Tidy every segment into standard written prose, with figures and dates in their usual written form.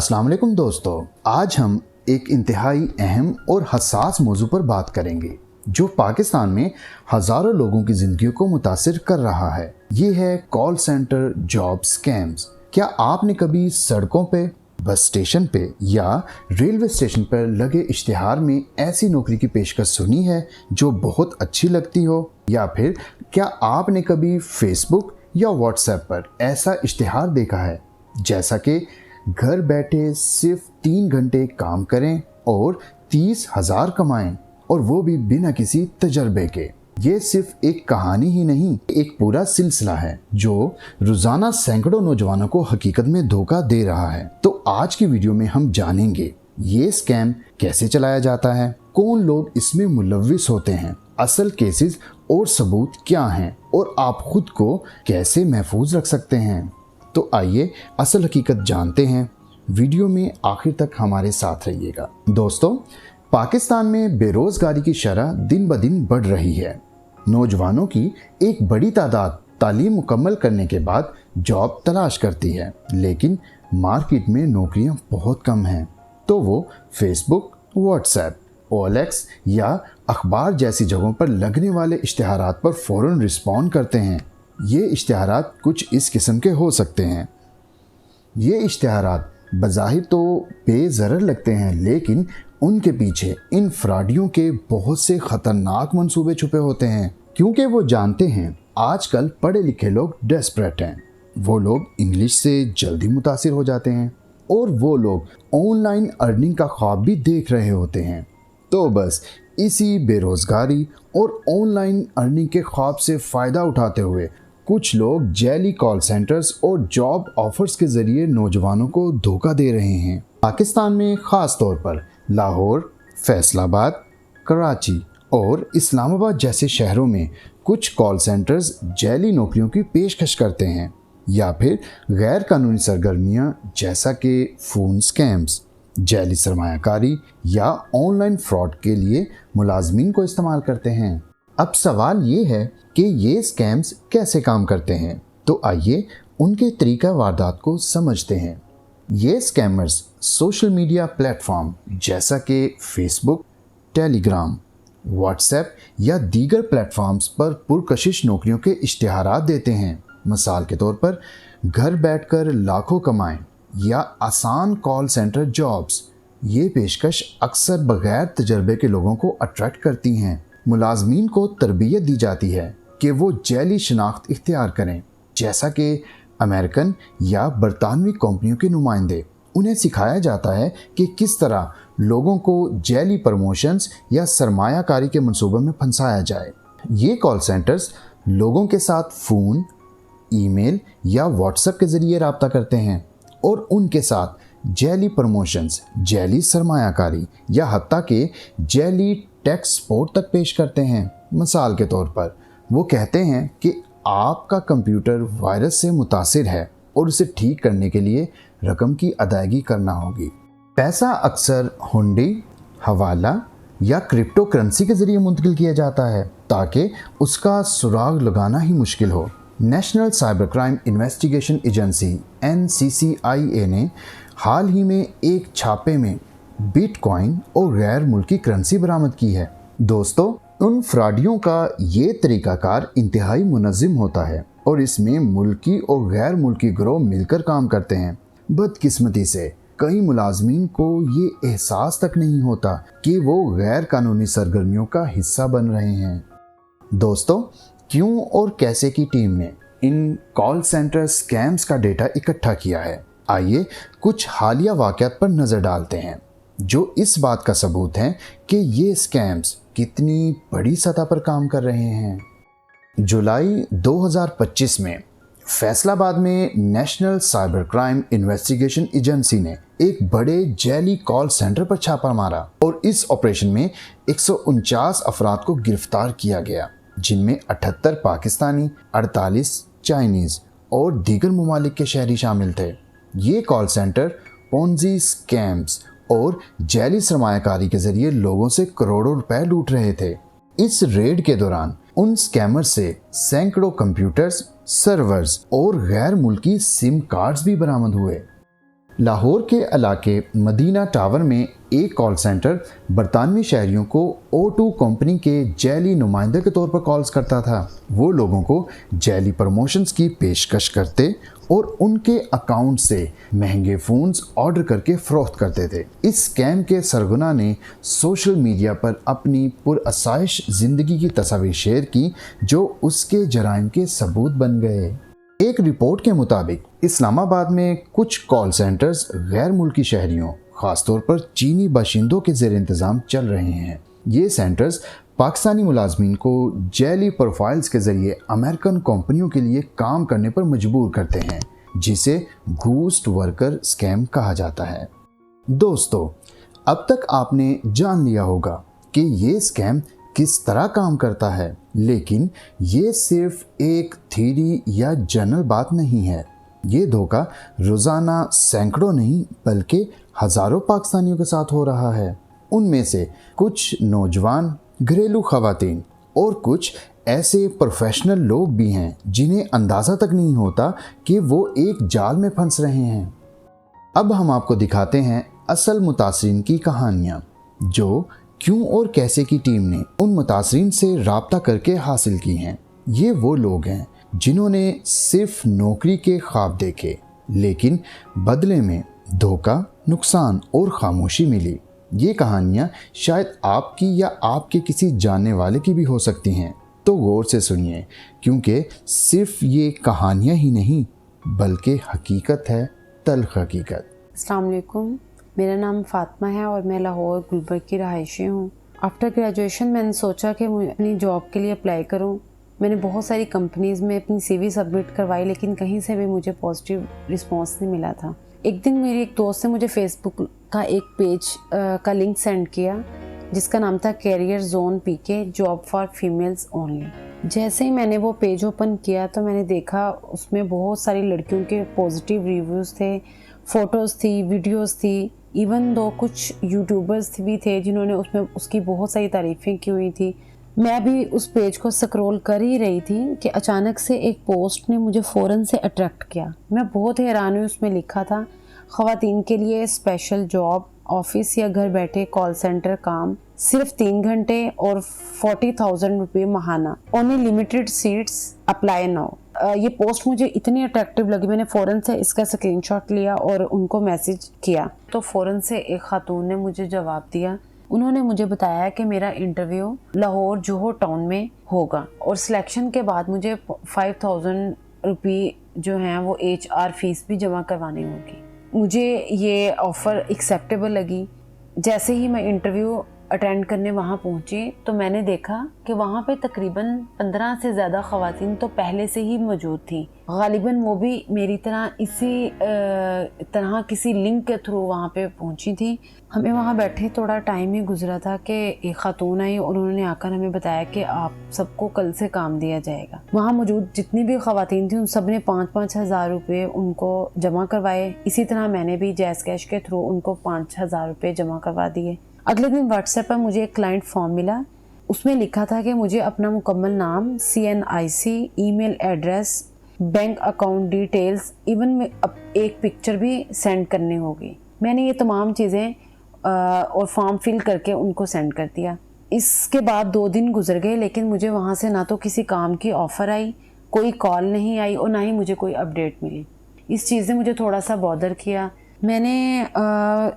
अस्सलाम वालेकुम दोस्तों, आज हम एक इंतहाई अहम और हसास मौजू पर बात करेंगे जो पाकिस्तान में हज़ारों लोगों की ज़िंदगी को मुतासिर कर रहा है। ये है कॉल सेंटर जॉब स्कैम्स। क्या आपने कभी सड़कों पे, बस स्टेशन पे या रेलवे स्टेशन पर लगे इश्तिहार में ऐसी नौकरी की पेशकश सुनी है जो बहुत अच्छी लगती हो? या फिर क्या आपने कभी फेसबुक या व्हाट्सएप पर ऐसा इश्तिहार देखा है जैसा कि घर बैठे सिर्फ 3 घंटे काम करें और 30,000 कमाएं, और वो भी बिना किसी तजर्बे के? ये सिर्फ एक कहानी ही नहीं, एक पूरा सिलसिला है जो रोजाना सैकड़ों नौजवानों को हकीकत में धोखा दे रहा है। तो आज की वीडियो में हम जानेंगे ये स्कैम कैसे चलाया जाता है, कौन लोग इसमें मुलव्विस होते हैं, असल केसेस और सबूत क्या हैं, और आप खुद को कैसे महफूज रख सकते हैं। तो आइए असल हकीकत जानते हैं। वीडियो में आखिर तक हमारे साथ रहिएगा। दोस्तों, पाकिस्तान में बेरोजगारी की शरह दिन ब दिन बढ़ रही है। नौजवानों की एक बड़ी तादाद तालीम मुकम्मल करने के बाद जॉब तलाश करती है, लेकिन मार्केट में नौकरियां बहुत कम हैं। तो वो फेसबुक, व्हाट्सएप, OLX या अखबार जैसी जगहों पर लगने वाले इश्तिहारात पर फ़ौरन रिस्पॉन्ड करते हैं। ये इश्तिहारात कुछ इस किस्म के हो सकते हैं। ये इश्तिहारात बज़ाहिर तो बेज़रर लगते हैं, लेकिन उनके पीछे इन फ्रॉडियों के बहुत से ख़तरनाक मंसूबे छुपे होते हैं, क्योंकि वो जानते हैं आजकल पढ़े लिखे लोग डेस्परेट हैं। वो लोग इंग्लिश से जल्दी मुतासिर हो जाते हैं और वो लोग ऑनलाइन अर्निंग का ख्वाब भी देख रहे होते हैं। तो बस इसी बेरोज़गारी और ऑनलाइन अर्निंग के ख्वाब से फ़ायदा उठाते हुए कुछ लोग जैली कॉल सेंटर्स और जॉब ऑफर्स के ज़रिए नौजवानों को धोखा दे रहे हैं। पाकिस्तान में ख़ास तौर पर लाहौर, फैसलाबाद, कराची और इस्लामाबाद जैसे शहरों में कुछ कॉल सेंटर्स जैली नौकरियों की पेशकश करते हैं या फिर गैर कानूनी सरगर्मियां जैसा कि फ़ोन स्कैम्स, जैली सरमायाकारी या ऑनलाइन फ्रॉड के लिए मुलाजमीन को इस्तेमाल करते हैं। अब सवाल ये है कि ये स्कैम्स कैसे काम करते हैं, तो आइए उनके तरीका वारदात को समझते हैं। ये स्कैमर्स सोशल मीडिया प्लेटफॉर्म जैसा कि फेसबुक, टेलीग्राम, व्हाट्सएप या दीगर प्लेटफॉर्म्स पर पुरकशिश नौकरियों के इश्तिहारात देते हैं। मिसाल के तौर पर घर बैठकर लाखों कमाएं या आसान कॉल सेंटर जॉब्स। ये पेशकश अक्सर बगैर तजर्बे के लोगों को अट्रैक्ट करती हैं। मुलाजमीन को तरबियत दी जाती है कि वो जैली शनाख्त इख्तियार करें, जैसा कि अमेरिकन या बरतानवी कंपनियों के नुमाइंदे। उन्हें सिखाया जाता है कि किस तरह लोगों को जैली प्रमोशंस या सरमायाकारी के मंसूबों में फंसाया जाए। ये कॉल सेंटर्स लोगों के साथ फ़ोन, ईमेल या व्हाट्सएप के ज़रिए रब्ता करते हैं और उनके साथ जैली प्रमोशंस, जैली सरमायाकारी या हत्ता के जैली टैक्स सपोर्ट तक पेश करते हैं। मिसाल के तौर पर वो कहते हैं कि आपका कंप्यूटर वायरस से मुतासिर है और उसे ठीक करने के लिए रकम की अदायगी करना होगी। पैसा अक्सर हुंडी, हवाला या क्रिप्टो करेंसी के ज़रिए मुंतकिल किया जाता है ताकि उसका सुराग लगाना ही मुश्किल हो। National cyber crime investigation agency NCCIA ने हाल ही में एक छापे में बिटकॉइन और गैर मुल्की करेंसी बरामद की है। दोस्तों, उन फ्रॉडियों का ये तरीकाकार इंतहाई मुनज़्ज़म होता है और इसमें मुल्की और गैर मुल्की गिरोह मिलकर काम करते हैं। बदकिस्मती से कई मुलाजमीन को ये एहसास तक नहीं होता कि वो गैर कानूनी सरगर्मियों का हिस्सा बन रहे हैं। दोस्तों, क्यों और कैसे की टीम ने इन कॉल सेंटर स्कैम्स का डेटा इकट्ठा किया है? आइए कुछ हालिया वाक़यात पर नज़र डालते हैं जो इस बात का सबूत है कि ये स्कैम्स कितनी बड़ी सतह पर काम कर रहे हैं। जुलाई 2025 में फैसलाबाद में national cyber crime investigation agency ने एक बड़े जैली कॉल सेंटर पर छापा मारा और इस ऑपरेशन में 149 अफराद को गिरफ्तार किया गया, जिनमें 78 पाकिस्तानी, 48 चाइनीज़ और दीगर ममालिक के शहरी शामिल थे। ये कॉल सेंटर पोंजी स्कैम्स और जैली सरमायाकारी के जरिए लोगों से करोड़ों रुपए लूट रहे थे। इस रेड के दौरान उन स्कैमर्स से सैकड़ों कंप्यूटर्स, सर्वर्स और गैर मुल्की सिम कार्ड्स भी बरामद हुए। लाहौर के इलाके मदीना टावर में एक कॉल सेंटर बरतानवी शहरियों को O2 कंपनी के जैली नुमाइंदे के तौर पर कॉल्स करता था। वो लोगों को जैली प्रमोशंस की पेशकश करते और उनके अकाउंट से महंगे फ़ोन्स ऑर्डर करके फ़रोख्त करते थे। इस स्कैम के सरगना ने सोशल मीडिया पर अपनी पुरअसाइश ज़िंदगी की तस्वीर शेयर की, जो उसके जराइम के सबूत बन गए। एक रिपोर्ट के मुताबिक इस्लामाबाद में कुछ कॉल सेंटर्स गैर मुल्की शहरियों, ख़ासतौर पर चीनी बाशिंदों के ज़ेर इंतज़ाम चल रहे हैं। ये सेंटर्स पाकिस्तानी मुलाजमीन को जैली प्रोफाइल्स के ज़रिए अमेरिकन कंपनियों के लिए काम करने पर मजबूर करते हैं, जिसे घूस्ट वर्कर स्कैम कहा जाता है। दोस्तों, अब तक आपने जान लिया होगा कि ये स्कैम किस तरह काम करता है, लेकिन ये सिर्फ एक थ्योरी या जनरल बात नहीं है। ये धोखा रोज़ाना सैकड़ों नहीं बल्कि हज़ारों पाकिस्तानियों के साथ हो रहा है। उनमें से कुछ नौजवान, घरेलू ख़वातीन और कुछ ऐसे प्रोफेशनल लोग भी हैं जिन्हें अंदाज़ा तक नहीं होता कि वो एक जाल में फंस रहे हैं। अब हम आपको दिखाते हैं असल मुतासरीन की कहानियाँ, जो क्यों और कैसे की टीम ने उन मुतासरीन से राब्ता करके हासिल की हैं। ये वो लोग हैं जिन्होंने सिर्फ नौकरी के ख्वाब देखे, लेकिन बदले में धोखा, नुकसान और खामोशी मिली। ये कहानियाँ शायद आपकी या आपके किसी जानने वाले की भी हो सकती हैं, तो गौर से सुनिए, क्योंकि सिर्फ ये कहानियाँ ही नहीं बल्कि हकीकत है, तल्ख हकीकत। अस्सलाम वालेकुम, मेरा नाम फ़ातिमा है और मैं लाहौर गुलबर्ग की रहायशी हूँ। आफ्टर ग्रेजुएशन मैंने सोचा कि मैं अपनी जॉब के लिए अप्लाई करूँ। मैंने बहुत सारी कंपनीज़ में अपनी CV सबमिट करवाई, लेकिन कहीं से भी मुझे पॉजिटिव रिस्पांस नहीं मिला था। एक दिन मेरी एक दोस्त ने मुझे फेसबुक का एक पेज का लिंक सेंड किया, जिसका नाम था Career Zone PK job for females only. जैसे ही मैंने वो पेज ओपन किया तो मैंने देखा उसमें बहुत सारी लड़कियों के पॉजिटिव रिव्यूज़ थे, फ़ोटोज़ थी, वीडियोज़ थी, इवन दो कुछ यूट्यूबर्स भी थे जिन्होंने उसमें उसकी बहुत सारी तारीफ़ें की हुई थी। मैं भी उस पेज को स्क्रॉल कर ही रही थी कि अचानक से एक पोस्ट ने मुझे फ़ौरन से अट्रैक्ट किया। मैं बहुत हैरान हुई। उसमें लिखा था, ख़वातीन के लिए स्पेशल जॉब, ऑफिस या घर बैठे कॉल सेंटर काम, सिर्फ 3 घंटे और 40,000 रुपये माहाना, only limited seats, apply now. ये पोस्ट मुझे इतनी अट्रैक्टिव लगी, मैंने फ़ौरन से इसका स्क्रीनशॉट लिया और उनको मैसेज किया। तो फ़ौरन से एक खातून ने मुझे जवाब दिया। उन्होंने मुझे बताया कि मेरा इंटरव्यू लाहौर जोहो टाउन में होगा और सिलेक्शन के बाद मुझे 5,000 रुपये जो हैं वो HR फीस भी जमा करवानी होगी। मुझे ये ऑफ़र एक्सेप्टेबल लगी। जैसे ही मैं इंटरव्यू अटेंड करने वहाँ पहुँची तो मैंने देखा कि वहाँ पे तकरीबन 15 से ज़्यादा ख़वातीन तो पहले से ही मौजूद थी। गालिबन वो भी मेरी तरह इसी तरह किसी लिंक के थ्रू वहाँ पे पहुँची थी। हमें वहाँ बैठे थोड़ा टाइम ही गुजरा था कि एक खातून आई और उन्होंने आकर हमें बताया कि आप सबको कल से काम दिया जाएगा। वहाँ मौजूद जितनी भी ख़वातीन थी उन सब ने 5-5 हज़ार रुपये उनको जमा करवाए। इसी तरह मैंने भी जैज़ कैश के थ्रू उनको 5 हज़ार रुपये जमा करवा दिए। अगले दिन व्हाट्सएप पर मुझे एक क्लाइंट फॉर्म मिला। उसमें लिखा था कि मुझे अपना मुकम्मल नाम, CNIC, email address, bank account details, even एक पिक्चर भी सेंड करनी होगी। मैंने ये तमाम चीज़ें और फॉर्म फिल करके उनको सेंड कर दिया। इसके बाद 2 दिन गुजर गए, लेकिन मुझे वहाँ से ना तो किसी काम की ऑफ़र आई, कोई कॉल नहीं आई और ना ही मुझे कोई अपडेट मिली। इस चीज़ ने मुझे थोड़ा सा बॉदर किया। मैंने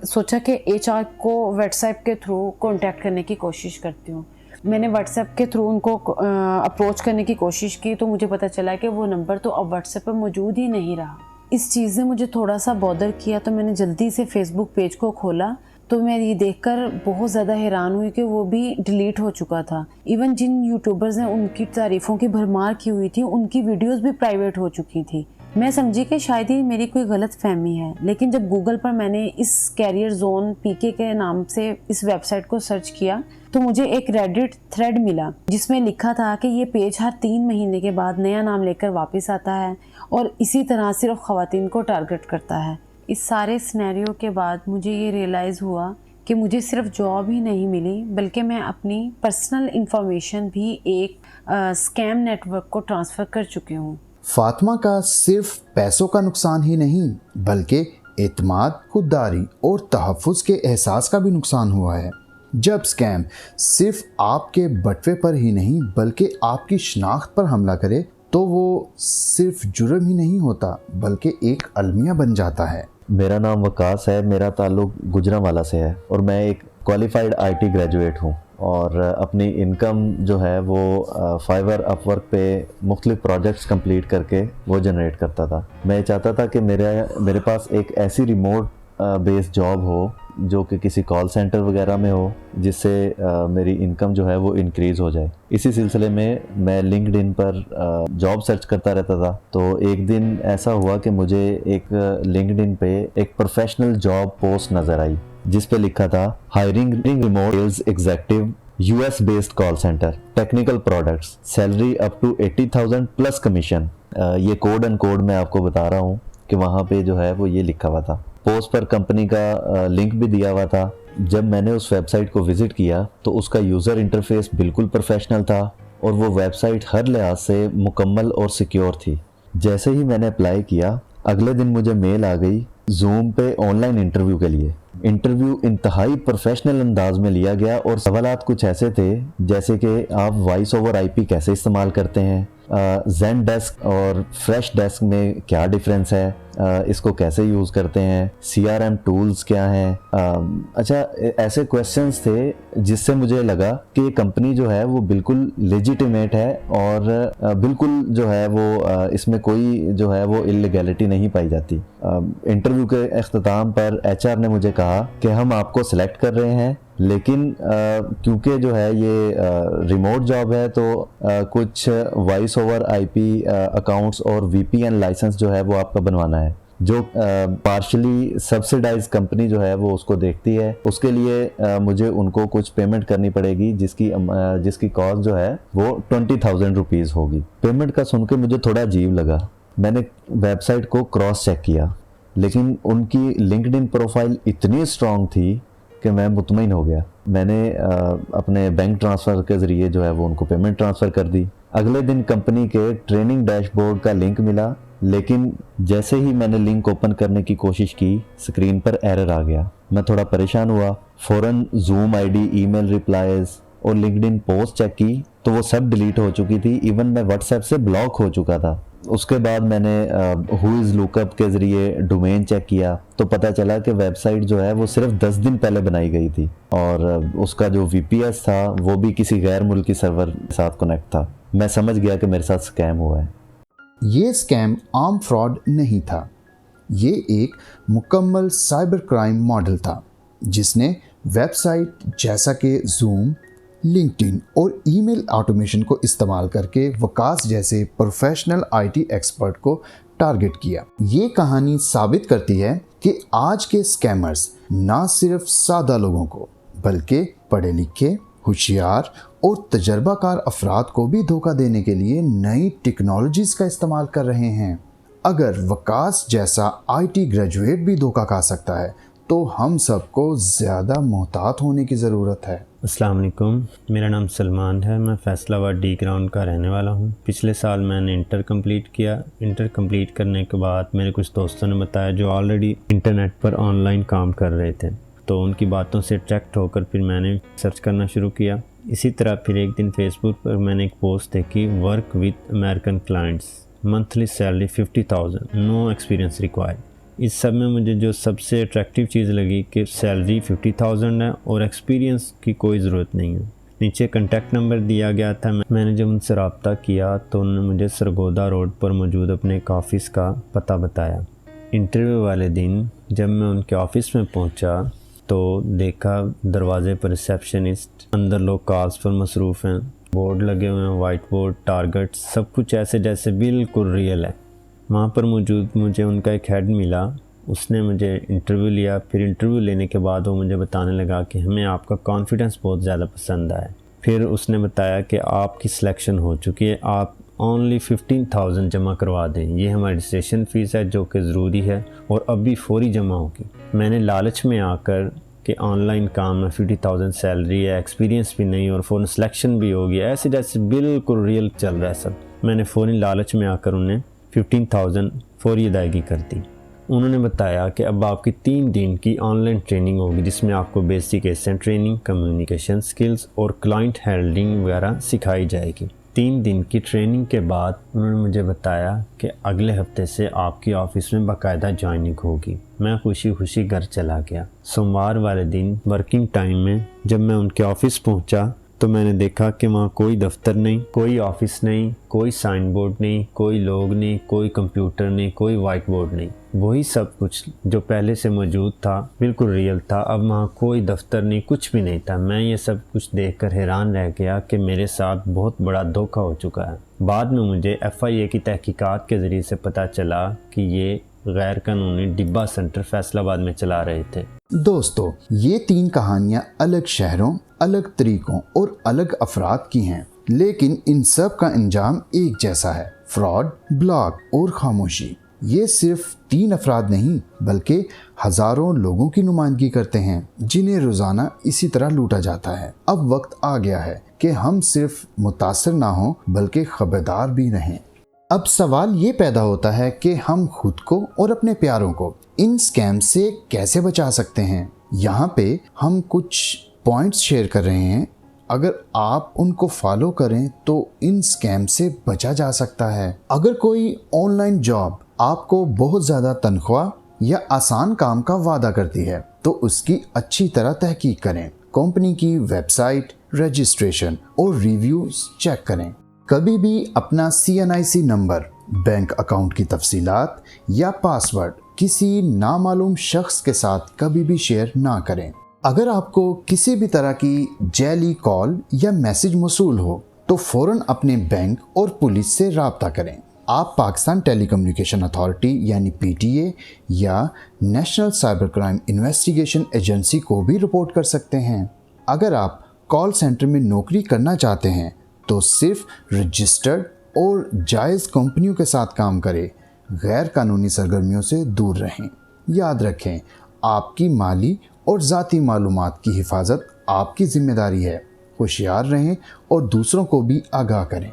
सोचा कि HR को व्हाट्सएप के थ्रू कांटेक्ट करने की कोशिश करती हूँ। मैंने व्हाट्सएप के थ्रू उनको अप्रोच करने की कोशिश की तो मुझे पता चला कि वो नंबर तो अब व्हाट्सएप पर मौजूद ही नहीं रहा। इस चीज़ ने मुझे थोड़ा सा बॉदर किया तो मैंने जल्दी से फेसबुक पेज को खोला तो मैं ये देखकर बहुत ज़्यादा हैरान हुई कि वो भी डिलीट हो चुका था। इवन जिन यूट्यूबर्स ने उनकी तारीफ़ों की भरमार की हुई थी उनकी वीडियोस भी प्राइवेट हो चुकी थी। मैं समझी कि शायद ही मेरी कोई गलत फहमी है, लेकिन जब गूगल पर मैंने इस कैरियर जोन PK के नाम से इस वेबसाइट को सर्च किया तो मुझे एक रेडिट थ्रेड मिला जिसमें लिखा था कि ये पेज हर 3 महीने के बाद नया नाम लेकर वापस आता है और इसी तरह सिर्फ ख़वातीन को टारगेट करता है। इस सारे सिनेरियो के बाद मुझे ये रियलाइज़ हुआ कि मुझे सिर्फ जॉब ही नहीं मिली बल्कि मैं अपनी पर्सनल इंफॉर्मेशन भी एक स्कैम नेटवर्क को ट्रांसफ़र कर चुकी हूँ। फातिमा का सिर्फ पैसों का नुकसान ही नहीं बल्कि एतमाद, खुददारी और तहफ़्फ़ुज़ के एहसास का भी नुकसान हुआ है। जब स्कैम सिर्फ आपके बटवे पर ही नहीं बल्कि आपकी शनाख्त पर हमला करे तो वो सिर्फ जुर्म ही नहीं होता बल्कि एक अलमिया बन जाता है। मेरा नाम वकास है, मेरा ताल्लुक़ गुजरांवाला से है और मैं एक क्वालिफाइड आईटी ग्रेजुएट हूँ और अपनी इनकम जो है वो फाइवर अपवर्क पे मुख्तलिफ प्रोजेक्ट्स कंप्लीट करके वो जनरेट करता था। मैं चाहता था कि मेरे पास एक ऐसी रिमोट बेस्ड जॉब हो जो कि किसी कॉल सेंटर वगैरह में हो जिससे मेरी इनकम जो है वो इंक्रीज़ हो जाए। इसी सिलसिले में मैं लिंक्डइन पर जॉब सर्च करता रहता था। तो एक दिन ऐसा हुआ कि मुझे एक लिंक्डइन पे एक प्रोफेशनल जॉब पोस्ट नज़र आई जिस पे लिखा था hiring remote sales executive US based call centre, technical products, salary up to 80,000 plus commission. ये कोड एंड कोड मैं आपको बता रहा हूँ कि वहाँ पे जो है वो ये लिखा हुआ था। पोस्ट पर कंपनी का लिंक भी दिया हुआ था। जब मैंने उस वेबसाइट को विज़िट किया तो उसका यूज़र इंटरफेस बिल्कुल प्रोफेशनल था और वो वेबसाइट हर लिहाज से मुकम्मल और सिक्योर थी। जैसे ही मैंने अप्लाई किया अगले दिन मुझे मेल आ गई जूम पे ऑनलाइन इंटरव्यू के लिए। इंटरव्यू इंतहाई प्रोफेशनल अंदाज में लिया गया और सवालात कुछ ऐसे थे जैसे कि आप वॉइस ओवर आईपी कैसे इस्तेमाल करते हैं, ज़ेन डेस्क और फ्रेश डेस्क में क्या डिफरेंस है, इसको कैसे यूज़ करते हैं, सीआरएम टूल्स क्या हैं। अच्छा, ऐसे क्वेश्चंस थे जिससे मुझे लगा कि ये कंपनी जो है वो बिल्कुल लेजिटिमेट है और बिल्कुल जो है वो इसमें कोई जो है वो इलीगैलिटी नहीं पाई जाती। इंटरव्यू के अख्ताम पर एचआर ने मुझे कहा कि हम आपको सिलेक्ट कर रहे हैं लेकिन क्योंकि जो है ये रिमोट जॉब है तो कुछ वॉइस ओवर आईपी अकाउंट्स और वीपीएन लाइसेंस जो है वो आपका बनवाना है जो पार्शली सब्सिडाइज कंपनी जो है वो उसको देखती है। उसके लिए मुझे उनको कुछ पेमेंट करनी पड़ेगी जिसकी कॉस्ट जो है वो 20,000 रुपीज़ होगी। पेमेंट का सुन के मुझे थोड़ा अजीब लगा। मैंने वेबसाइट को क्रॉस चेक किया लेकिन उनकी लिंक्डइन प्रोफाइल इतनी स्ट्रॉन्ग थी कि मैं मुतमईन हो गया। मैंने अपने बैंक ट्रांसफ़र के ज़रिए जो है वो उनको पेमेंट ट्रांसफ़र कर दी। अगले दिन कंपनी के ट्रेनिंग डैशबोर्ड का लिंक मिला लेकिन जैसे ही मैंने लिंक ओपन करने की कोशिश की स्क्रीन पर एरर आ गया। मैं थोड़ा परेशान हुआ। फ़ौरन जूम आईडी, ईमेल रिप्लाईज और लिंक्डइन पोस्ट चेक की तो वो सब डिलीट हो चुकी थी। इवन मैं व्हाट्सएप से ब्लॉक हो चुका था। उसके बाद मैंने हु इज़ लुकअप के ज़रिए डोमेन चेक किया तो पता चला कि वेबसाइट जो है वो सिर्फ 10 दिन पहले बनाई गई थी और उसका जो वीपीएस था वो भी किसी गैर मुल्की सर्वर के साथ कनेक्ट था। मैं समझ गया कि मेरे साथ स्कैम हुआ है। ये स्कैम आम फ्रॉड नहीं था, ये एक मुकम्मल साइबर क्राइम मॉडल था जिसने वेबसाइट जैसा कि जूम, लिंक्डइन और ईमेल ऑटोमेशन को इस्तेमाल करके वकास जैसे प्रोफेशनल आईटी एक्सपर्ट को टारगेट किया। ये कहानी साबित करती है कि आज के स्कैमर्स ना सिर्फ सादा लोगों को बल्कि पढ़े लिखे, होशियार और तजर्बाकार अफराद को भी धोखा देने के लिए नई टेक्नोलॉजीज़ का इस्तेमाल कर रहे हैं। अगर वकास जैसा आईटी ग्रेजुएट भी धोखा खा सकता है तो हम सबको ज़्यादा मोहतात होने की ज़रूरत है। अस्सलाम वालेकुम, मेरा नाम सलमान है। मैं फैसलाबाद डी ग्राउंड का रहने वाला हूँ। पिछले साल मैंने इंटर कंप्लीट किया। इंटर कंप्लीट करने के बाद मेरे कुछ दोस्तों ने बताया जो ऑलरेडी इंटरनेट पर ऑनलाइन काम कर रहे थे, तो उनकी बातों से अट्रैक्ट होकर फिर मैंने सर्च करना शुरू किया। इसी तरह फिर एक दिन फेसबुक पर मैंने एक पोस्ट देखी, work with American clients, monthly salary 50,000, no experience required. इस सब में मुझे जो सबसे अट्रैक्टिव चीज़ लगी कि सैलरी 50,000 है और एक्सपीरियंस की कोई ज़रूरत नहीं है। नीचे कॉन्टैक्ट नंबर दिया गया था। मैंने जब उनसे रब्ता किया तो उन्होंने मुझे सरगोदा रोड पर मौजूद अपने एक ऑफ़िस का पता बताया। इंटरव्यू वाले दिन जब मैं उनके ऑफ़िस में पहुंचा तो देखा दरवाजे पर रिसेप्शनिस्ट, अंदर लोग कॉल्स पर मसरूफ़ हैं, बोर्ड लगे हुए हैं, वाइट बोर्ड, टारगेट, सब कुछ ऐसे जैसे बिल्कुल रियल है। वहाँ पर मौजूद मुझे उनका एक हेड मिला, उसने मुझे इंटरव्यू लिया। फिर इंटरव्यू लेने के बाद वो मुझे बताने लगा कि हमें आपका कॉन्फिडेंस बहुत ज़्यादा पसंद आया। फिर उसने बताया कि आपकी सिलेक्शन हो चुकी है, आप ओनली 15,000 जमा करवा दें, ये हमारी रजिस्ट्रेशन फ़ीस है जो कि ज़रूरी है और अभी फौरी जमा होगी। मैंने लालच में आकर कि ऑनलाइन काम है, 50,000 सैलरी है, एक्सपीरियंस भी नहीं और फ़ौरन सिलेक्शन भी होगी, ऐसे जैसे बिल्कुल रियल चल रहा है सब। मैंने फ़ौरी लालच में आकर उन्हें 15,000 फौरी अदायगी कर दी। उन्होंने बताया कि अब आपकी 3 दिन की ऑनलाइन ट्रेनिंग होगी, जिसमें आपको basic accent training, communication skills और क्लाइंट हैंडलिंग वगैरह सिखाई जाएगी। 3 दिन की ट्रेनिंग के बाद उन्होंने मुझे बताया कि अगले हफ्ते से आपकी ऑफिस में बाकायदा ज्वाइनिंग होगी। मैं खुशी खुशी घर चला गया। सोमवार वाले दिन वर्किंग टाइम में जब मैं उनके ऑफिस पहुंचा तो मैंने देखा कि वहाँ कोई दफ्तर नहीं, कोई ऑफिस नहीं, कोई साइन बोर्ड नहीं, कोई लोग नहीं, कोई कंप्यूटर नहीं, कोई वाइट बोर्ड नहीं। वही सब कुछ जो पहले से मौजूद था बिल्कुल रियल था। अब वहाँ कोई दफ्तर नहीं, कुछ भी नहीं था। मैं ये सब कुछ देखकर हैरान रह गया कि मेरे साथ बहुत बड़ा धोखा हो चुका है। बाद में मुझे FIA की तहकीकात के ज़रिए से पता चला कि ये गैर कानूनी डिब्बा सेंटर फैसलाबाद में चला रहे थे। दोस्तों, ये 3 कहानियां अलग शहरों, अलग तरीकों और अलग अफराद की हैं, लेकिन इन सब का अंजाम एक जैसा है, फ्रॉड, ब्लॉक और खामोशी। ये सिर्फ 3 अफराद नहीं बल्कि हजारों लोगों की नुमाइंदगी करते हैं जिन्हें रोजाना इसी तरह लूटा जाता है। अब वक्त आ गया है कि हम सिर्फ मुतासर ना हो बल्कि खबरदार भी रहें। अब सवाल ये पैदा होता है कि हम खुद को और अपने प्यारों को इन स्कैम से कैसे बचा सकते हैं। यहाँ पे हम कुछ पॉइंट्स शेयर कर रहे हैं, अगर आप उनको फॉलो करें तो इन स्कैम से बचा जा सकता है। अगर कोई ऑनलाइन जॉब आपको बहुत ज़्यादा तनख्वाह या आसान काम का वादा करती है तो उसकी अच्छी तरह तहकीक करें। कंपनी की वेबसाइट, रजिस्ट्रेशन और रिव्यूज चेक करें। कभी भी अपना CNIC नंबर, बैंक अकाउंट की तफसीलात या पासवर्ड किसी नामालूम शख्स के साथ कभी भी शेयर ना करें। अगर आपको किसी भी तरह की जैली कॉल या मैसेज मौसूल हो तो फ़ौरन अपने बैंक और पुलिस से राब्ता करें। आप पाकिस्तान टेलीकम्युनिकेशन अथॉरिटी यानी PTA या national cyber crime investigation agency को भी रिपोर्ट कर सकते हैं। अगर आप कॉल सेंटर में नौकरी करना चाहते हैं तो सिर्फ रजिस्टर्ड और जायज़ कंपनियों के साथ काम करें, गैर कानूनी सरगर्मियों से दूर रहें। याद रखें, आपकी माली और ज़ाती मालूमात की हिफाजत आपकी जिम्मेदारी है। होशियार रहें और दूसरों को भी आगाह करें।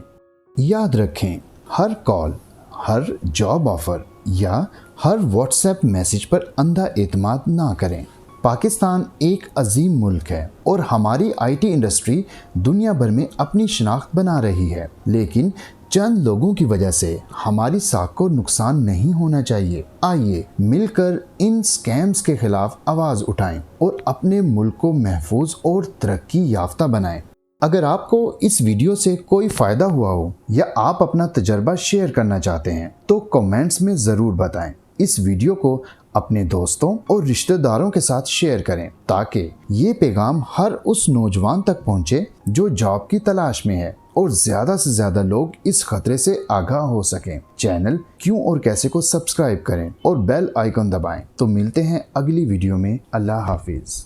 याद रखें, हर कॉल, हर जॉब ऑफ़र या हर व्हाट्सएप मैसेज पर अंधा एतमाद ना करें। पाकिस्तान एक अजीम मुल्क है और हमारी IT इंडस्ट्री दुनिया भर में अपनी शनाख्त बना रही है, लेकिन चंद लोगों की वजह से हमारी साख को नुकसान नहीं होना चाहिए। आइए मिलकर इन स्कैम्स के खिलाफ आवाज़ उठाएं और अपने मुल्क को महफूज और तरक्की याफ्ता बनाएं। अगर आपको इस वीडियो से कोई फ़ायदा हुआ हो या आप अपना तजर्बा शेयर करना चाहते हैं तो कमेंट्स में ज़रूर बताएं। इस वीडियो को अपने दोस्तों और रिश्तेदारों के साथ शेयर करें ताकि ये पैगाम हर उस नौजवान तक पहुंचे जो जॉब की तलाश में है और ज़्यादा से ज़्यादा लोग इस खतरे से आगाह हो सकें। चैनल क्यों और कैसे को सब्सक्राइब करें और बेल आइकन दबाएं। तो मिलते हैं अगली वीडियो में। अल्लाह हाफिज़।